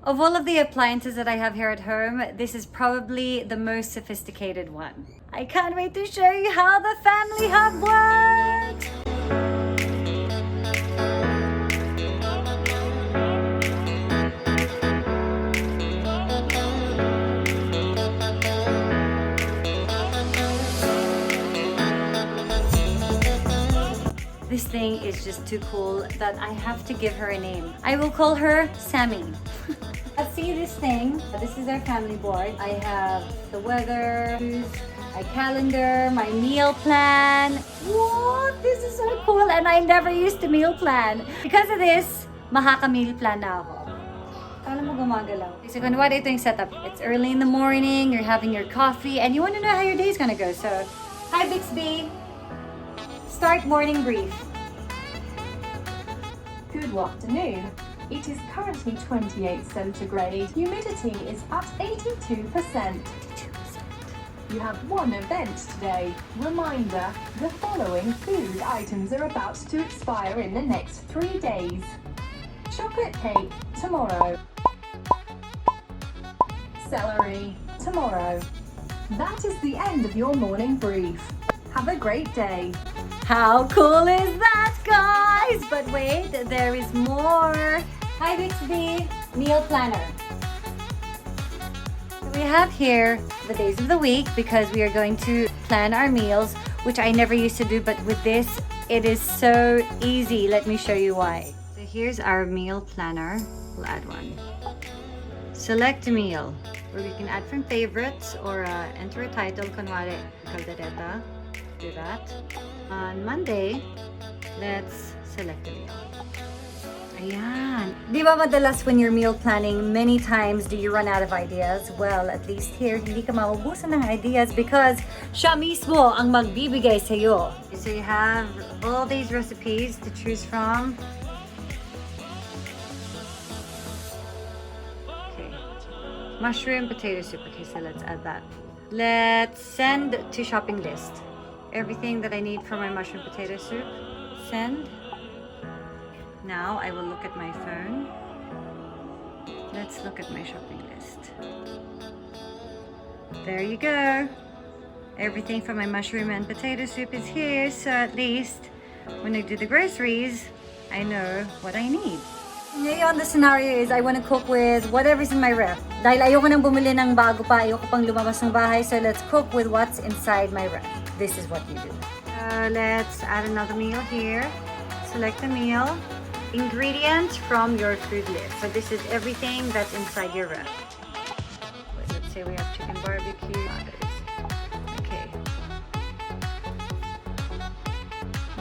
Of all of the appliances that I have here at home, this is probably the most sophisticated one. I can't wait to show you how the family hub works! This thing is just too cool that I have to give her a name. I will call her Sammy. Let's see this thing. This is our family board. I have the weather, my calendar, my meal plan. What? This is so cool, and I never used to meal plan. Because of this, makaka-meal plan na ako. Kala mo gumagalaw. So kunwari ito yung setup. It's early in the morning, you're having your coffee, and you want to know how your day's gonna go. So, hi Bixby. Start morning brief. Good afternoon. It is currently 28 centigrade. Humidity is at 82%. You have one event today. Reminder, the following food items are about to expire in the next 3 days. Chocolate cake tomorrow. Celery tomorrow. That is the end of your morning brief. Have a great day. How cool is that, guys? But wait, there is more. Hi Bixby, meal planner. So we have here the days of the week because we are going to plan our meals, which I never used to do, but with this, it is so easy. Let me show you why. So here's our meal planner. We'll add one. Select a meal, where we can add from favorites or enter a title, kunwari, caldereta. Do that. On Monday, let's select a meal. Ayan. Di ba madalas when you're meal planning, many times do you run out of ideas? Well, at least here, hindi ka maubusan ng ideas because siya mismo ang magbibigay sa'yo. So you have all these recipes to choose from. Okay. Mushroom potato soup. Okay, so let's add that. Let's send to shopping list. Everything that I need for my mushroom potato soup. Send. Now I will look at my phone. Let's look at my shopping list. There you go. Everything for my mushroom and potato soup is here, so at least when I do the groceries, I know what I need. Ngayon, the scenario is I want to cook with whatever's in my ref. Dahil ayoko nang bumili ng bago pa, ayoko pang lumabas ng bahay, so let's cook with what's inside my ref. This is what you do. Let's add another meal here. Select a meal. Ingredients from your food list. So this is everything that's inside your ref. Let's say we have chicken barbecue. Okay.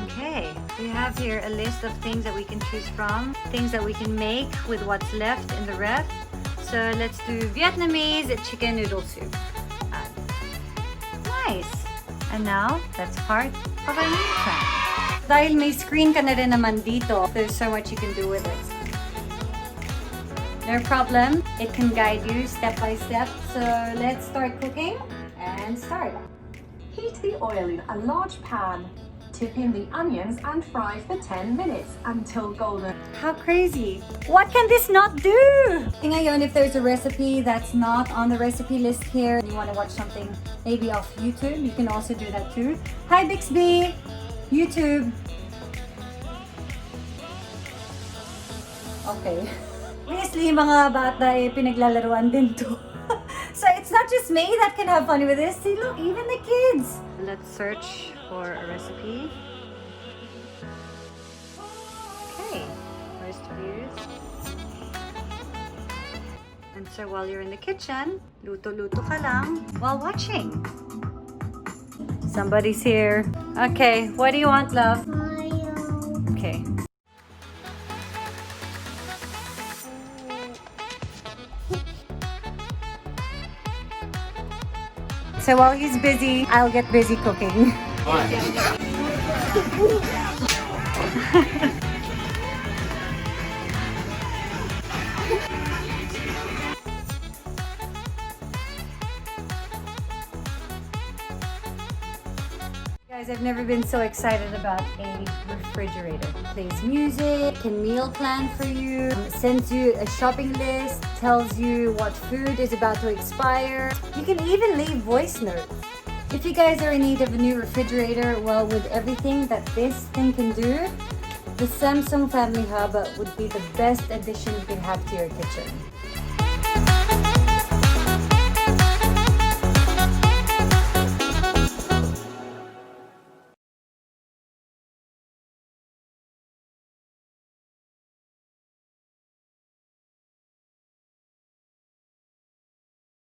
Okay. We have here a list of things that we can choose from. Things that we can make with what's left in the ref. So let's do Vietnamese chicken noodle soup. Add. Nice. And now, that's part of our meal plan. Dahil may screen ka na rin naman dito, there's so much you can do with it. No problem. It can guide you step by step. So let's start cooking and start. Heat the oil in a large pan. Tip in the onions and fry for 10 minutes until golden. How crazy! What can this not do? Ngayon, if there's a recipe that's not on the recipe list here, and you want to watch something maybe off YouTube, you can also do that too. Hi Bixby! YouTube! Okay. Obviously, mga bata pinaglalaruan din to. So it's not just me that can have fun with this. See, look, even the kids. Let's search for a recipe. Okay, first views. And so while you're in the kitchen, luto-luto ka lang while watching. Somebody's here. Okay, what do you want, love? Mayo. Okay. So while he's busy, I'll get busy cooking. Guys, I've never been so excited about a refrigerator. It plays music, can meal plan for you, sends you a shopping list, tells you what food is about to expire. You can even leave voice notes. If you guys are in need of a new refrigerator, well, with everything that this thing can do, the Samsung Family Hub would be the best addition you can have to your kitchen.